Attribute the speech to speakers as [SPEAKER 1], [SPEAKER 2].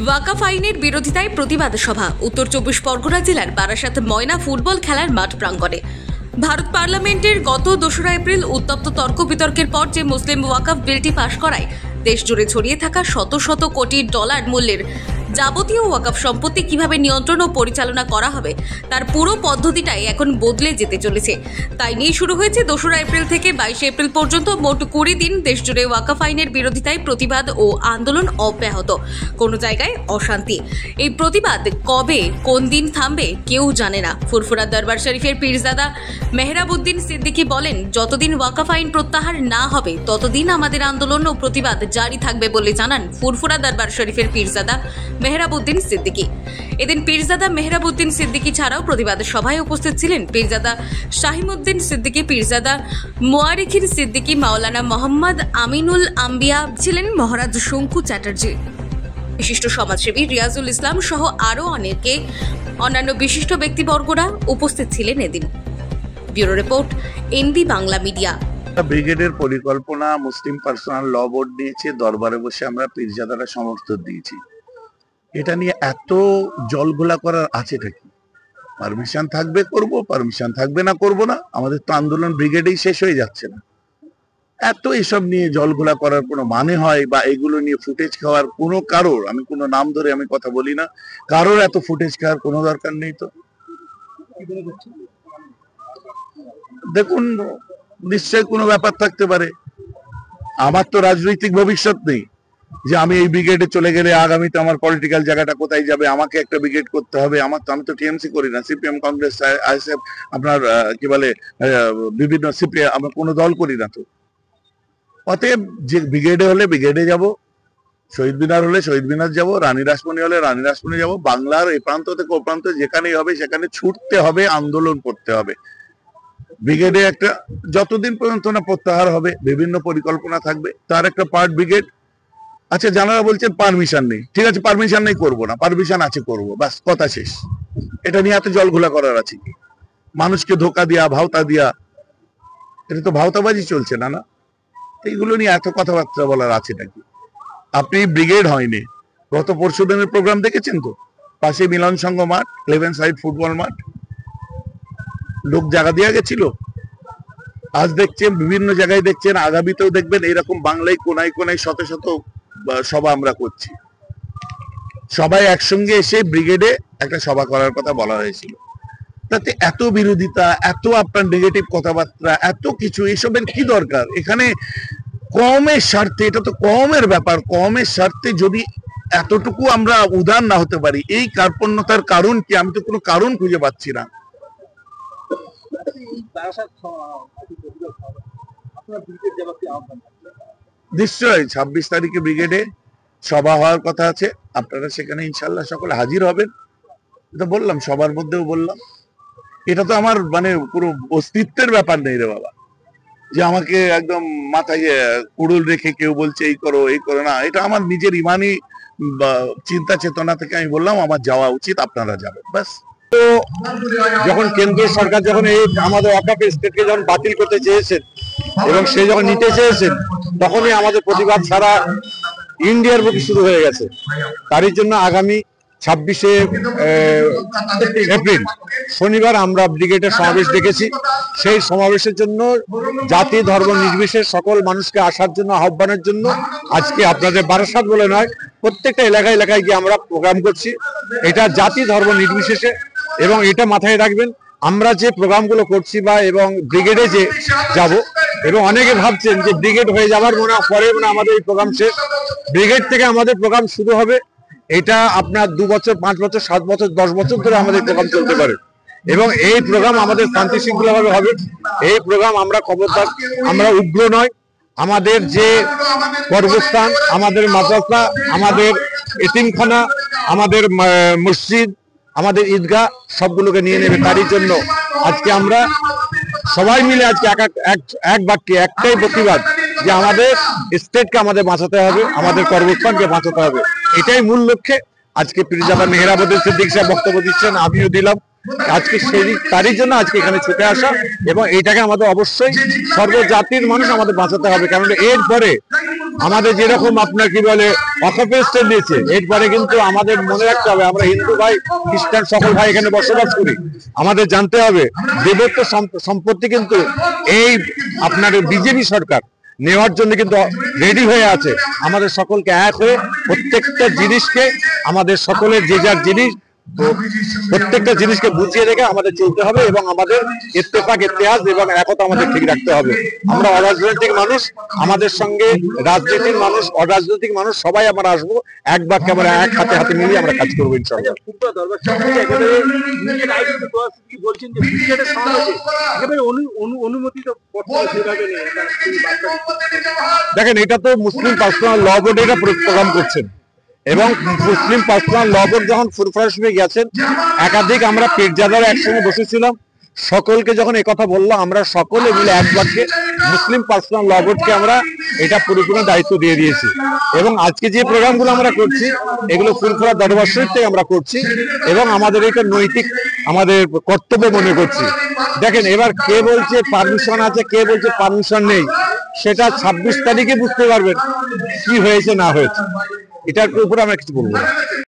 [SPEAKER 1] ওয়াকাফ আইনের বিরোধিতায় প্রতিবাদ সভা উত্তর 24 পরগনা জেলার বারাসাত ময়না ফুটবল খেলার মাঠ প্রাঙ্গণে। ভারত পার্লামেন্টের গত 2রা এপ্রিল উত্তপ্ত তর্ক বিতর্কের পর যে মুসলিম ওয়াকাফ বিলটি পাশ করায় দেশ জুড়ে ছড়িয়ে থাকা শত শত কোটি ডলার মূল্যের যাবতীয় ওয়াকাফ সম্পত্তি কিভাবে নিয়ন্ত্রণ ও পরিচালনা করা হবে তার পুরো পদ্ধতিটাই এখন বদলে যেতে চলেছে। তাই নিয়ে শুরু হয়েছে 2রা এপ্রিল থেকে 22 এপ্রিল পর্যন্ত মোট 20 দিন দেশজুড়ে ওয়াকাফ আইনের বিরোধিতায় প্রতিবাদ ও আন্দোলন অব্যাহত। কোনো জায়গায় অশান্তি। এই প্রতিবাদ কবে কোন দিন থামবে কেউ জানে না। ফুরফুরা দরবার শরীফের পীরজাদা মেহরাবউদ্দিন সিদ্দিকী বলেন, যতদিন ওয়াকাফ আইন প্রত্যাহার না হবে ততদিন আমাদের আন্দোলন ও প্রতিবাদ জারি থাকবে বলে জানান ফুরফুরা দরবার শরীফের পীরজাদা মেহরাবউদ্দিন সিদ্দিকী। এদিন পীরজাদা মেহরাবউদ্দিন সিদ্দিকী ছাড়াও প্রতিবাদ সভায় উপস্থিত ছিলেন পীরজাদা শাহিমউদ্দিন সিদ্দিকী, পীরজাদা মুয়ারিখিন সিদ্দিকী, মাওলানা মোহাম্মদ আমিনুল আম্বিয়া, ছিলেন মহারাজ শঙ্কু চ্যাটার্জি, বিশিষ্ট সমাজসেবী রিয়াজুল ইসলাম সহ আরও অনেকে অন্যান্য বিশিষ্ট ব্যক্তিবর্গরা উপস্থিত ছিলেন এদিন। Bureau report, NB Bangla media.
[SPEAKER 2] ব্রিগেডের পরিকল্পনা মুসলিম পার্সোনাল ল বোর্ড নিয়েছে, দরবারে বসে আমরা পীরজাদারা সমর্থন দিয়েছি। এটা নিয়ে এত জলঘোলা করার আছেটা কি? পারমিশন থাকবে করব, পারমিশন থাকবে না করব না। আমাদের তো আন্দোলন ব্রিগেডেই শেষ হয়ে যাচ্ছে না। এত এসব নিয়ে জলঘোলা করার কোনো মানে হয় বা এগুলো নিয়ে ফুটেজ খাওয়ার কোনো কারোর, আমি কোনো নাম ধরে আমি কথা বলি না, কারোর এত ফুটেজ খাওয়ার কোনো দরকার নেই। তো দেখুন, নিশ্চয় কোনো ব্যাপার থাকতে পারে। আমার তো রাজনৈতিক ভবিষ্যৎ নেই যে আমি এই ব্রিগেডে চলে গেলে আগামীতে আমার পলিটিক্যাল জায়গাটা কোথায় যাবে, আমাকে একটা ব্রিগেড করতে হবে। আমি তো টিএমসি করি না, সিপিএম, কংগ্রেস, আইএসএফ, আপনার কি বলে বিভিন্ন সিপিএম, আমরা কোনো দল করি না। তো অতএব যে ব্রিগেডে হলে ব্রিগেডে যাব, শহীদ মিনার হলে শহীদ মিনার যাব, রানী রাসমণি হলে রানী রাসমণি যাব। বাংলার এই প্রান্ত থেকে ও প্রান্ত যেখানেই হবে সেখানে ছুটতে হবে, আন্দোলন করতে হবে। ব্রিগেডে একটা যতদিন পর্যন্ত না প্রত্যাহার হবে বিভিন্ন পরিকল্পনা থাকবে, তার একটা পার্ট ব্রিগেড। আচ্ছা, যারা বলছেন পারমিশন নেই, ঠিক আছে, পারমিশন নেই করবো না, পারমিশন আছে করব, বাস কথা শেষ। এটা নিয়ে এত জলঘোলা করার আছে কি? মানুষকে ধোকা দিয়া, ভাওতা দিয়া, এটা তো ভাওতাবাজি চলছে না। না, এইগুলো নিয়ে এত কথাবার্তা বলার আছে নাকি? আপনি ব্রিগেড হয়নি, গত পরশু দিনের প্রোগ্রাম দেখেছেন তো? পাশে মিলন সংঘ মাঠ, 11 সাইড ফুটবল মাঠ, লোক জায়গা দেওয়া গেছিল। আজ দেখছেন বিভিন্ন জায়গায়, দেখছেন আগামীতেও দেখবেন এরকম বাংলায় কোনায় কোনায় শত শত সভা আমরা করছি। সবাই একসঙ্গে এসে ব্রিগেডে একটা সভা করার কথা বলা হয়েছিল। তাতে এত বিরোধিতা, এত আপনার নেগেটিভ কথাবার্তা, এত কিছু, এসবের কি দরকার? এখানে কমের স্বার্থে, এটা তো কমের ব্যাপার, কমের স্বার্থে যদি এতটুকু আমরা উদার না হতে পারি, এই কার্পণ্যতার কারণ কি? আমি তো কোনো কারণ খুঁজে পাচ্ছি না। নিশ্চয়ই 26 তারিখে ব্রিগেডে সভা হওয়ার কথা আছে। আপনারা সেখানে ইনশাল্লাহ সকলে হাজির হবেন। এটা বললাম, সবার মধ্যেও বললাম। এটা তো আমার মানে পুরো অস্তিত্বের ব্যাপার নেই রে বাবা, যে আমাকে একদম মাথায় কুড়ুল রেখে কেউ বলছে এই করো এই করো না। এটা আমার নিজের ইমানি চিন্তা চেতনা থেকে আমি বললাম আমার যাওয়া উচিত, আপনারা যাবেন, ব্যাস।
[SPEAKER 3] তো যখন কেন্দ্রীয় সরকার যখন এই আমাদের ওয়াকাফ স্টেটকে যখন বাতিল করতে চেয়েছেন এবং সে যখন নিতে চেয়েছেন, তখনই আমাদের প্রতিবাদ সারা ইন্ডিয়ার বুকে শুরু হয়ে গেছে। তারই জন্য আগামী 26শে এপ্রিল শনিবার আমরা ব্রিগেডের সমাবেশ ডেকেছি। সেই সমাবেশের জন্য জাতি ধর্ম নির্বিশেষে সকল মানুষকে আসার জন্য, আহ্বানের জন্য আজকে আপনাদের বারাসাত বলে নয়, প্রত্যেকটা এলাকায় এলাকায় গিয়ে আমরা প্রোগ্রাম করছি। এটা জাতি ধর্ম নির্বিশেষে। এবং এটা মাথায় রাখবেন, আমরা যে প্রোগ্রামগুলো করছি বা এবং ব্রিগেডে যে যাব, এবং অনেকে ভাবছেন যে ব্রিগেড হয়ে যাওয়ার পরে আমাদের এই প্রোগ্রাম শেষ। ব্রিগেড থেকে আমাদের প্রোগ্রাম শুরু হবে। এটা আপনার 2 বছর, 5 বছর, 7 বছর, 10 বছর ধরে আমাদের প্রোগ্রাম চলতে পারে। এবং এই প্রোগ্রাম আমাদের শান্তি শৃঙ্খলাভাবে হবে। এই প্রোগ্রাম আমরা খবরদার, আমরা উগ্র নয়। আমাদের যে কর্মস্থান, আমাদের মাদ্রাসা, আমাদের এতিমখানা, আমাদের মসজিদ, আমাদের ঈদগাহ, সবগুলোকে নিয়ে নেবে। তারই জন্য আজকে আমরা সবাই মিলে আজকে এক বাক্যে একটাই প্রতিবাদ, যে আমাদের স্টেটকে আমাদের বাঁচাতে হবে, আমাদের কর্মস্থানকে বাঁচাতে হবে। এটাই মূল লক্ষ্যে আজকে পীরজাদা মেহরাবউদ্দিন সিদ্দিকী সাহেব বক্তব্য দিচ্ছেন, আমিও দিলাম। আজকে তারই জন্য আজকে এখানে ছুটে আসা, এবং এইটাকে আমাদের অবশ্যই সর্বজাতির মানুষ আমাদের বাঁচাতে হবে। কারণ এরপরে আমাদের যেরকম আপনার কি বলে অকুপেশন দিয়েছে, এরপরে কিন্তু আমাদের মনে রাখতে হবে আমরা হিন্দু ভাই খ্রিস্টান সকল ভাই এখানে বসবাস করি। আমাদের জানতে হবে দেবত্ব সম্পত্তি কিন্তু এই আপনার বিজেপি সরকার নেওয়ার জন্য কিন্তু রেডি হয়ে আছে। আমাদের সকলকে এক হয়ে প্রত্যেকটা জিনিসকে আমাদের সকলের যে যার জিনিস প্রত্যেকটা জিনিসকে বুঝিয়ে রেখে আমাদের চলতে হবে, এবং আমাদের ইত্তেফাক ইত্তেহাদ এবং একতা আমাদের ঠিক রাখতে হবে। আমরা অরাজনৈতিক মানুষ, আমাদের সঙ্গে রাজনীতির মানুষ অরাজনৈতিক মানুষ সবাই আমরা আসবো, এক বাক্যে আমরা এক হাতে হাতে মিলিয়ে আমরা কাজ করবো ইনশাআল্লাহ। দেখেন, এটা তো মুসলিম পার্সোনাল ল বোর্ড এটা প্রোগ্রাম করছেন, এবং মুসলিম পার্সোনাল ল বোর্ড যখন ফুরফুরা গেছেন, একাধিক আমরা পীরজাদারা একসঙ্গে বসেছিলাম, সকলকে যখন কথা বললাম আমরা সকলে মিলে এক বাক্যে মুসলিম পার্সোনাল ল বোর্ডকে আমরা এটা পরিপূর্ণ দায়িত্ব দিয়ে দিয়েছি। এবং আজকে যে প্রোগ্রামগুলো আমরা করছি এগুলো ফুরফুরা দরবার শরীফ থেকে আমরা করছি, এবং আমাদের এটা নৈতিক আমাদের কর্তব্য মনে করছি। দেখেন, এবার কে বলছে পারমিশন আছে, কে বলছে পারমিশন নেই, সেটা 26 তারিখে বুঝতে পারবেন কি হয়েছে না হয়েছে। এটার উপরে আমরা কিছু বলবো না।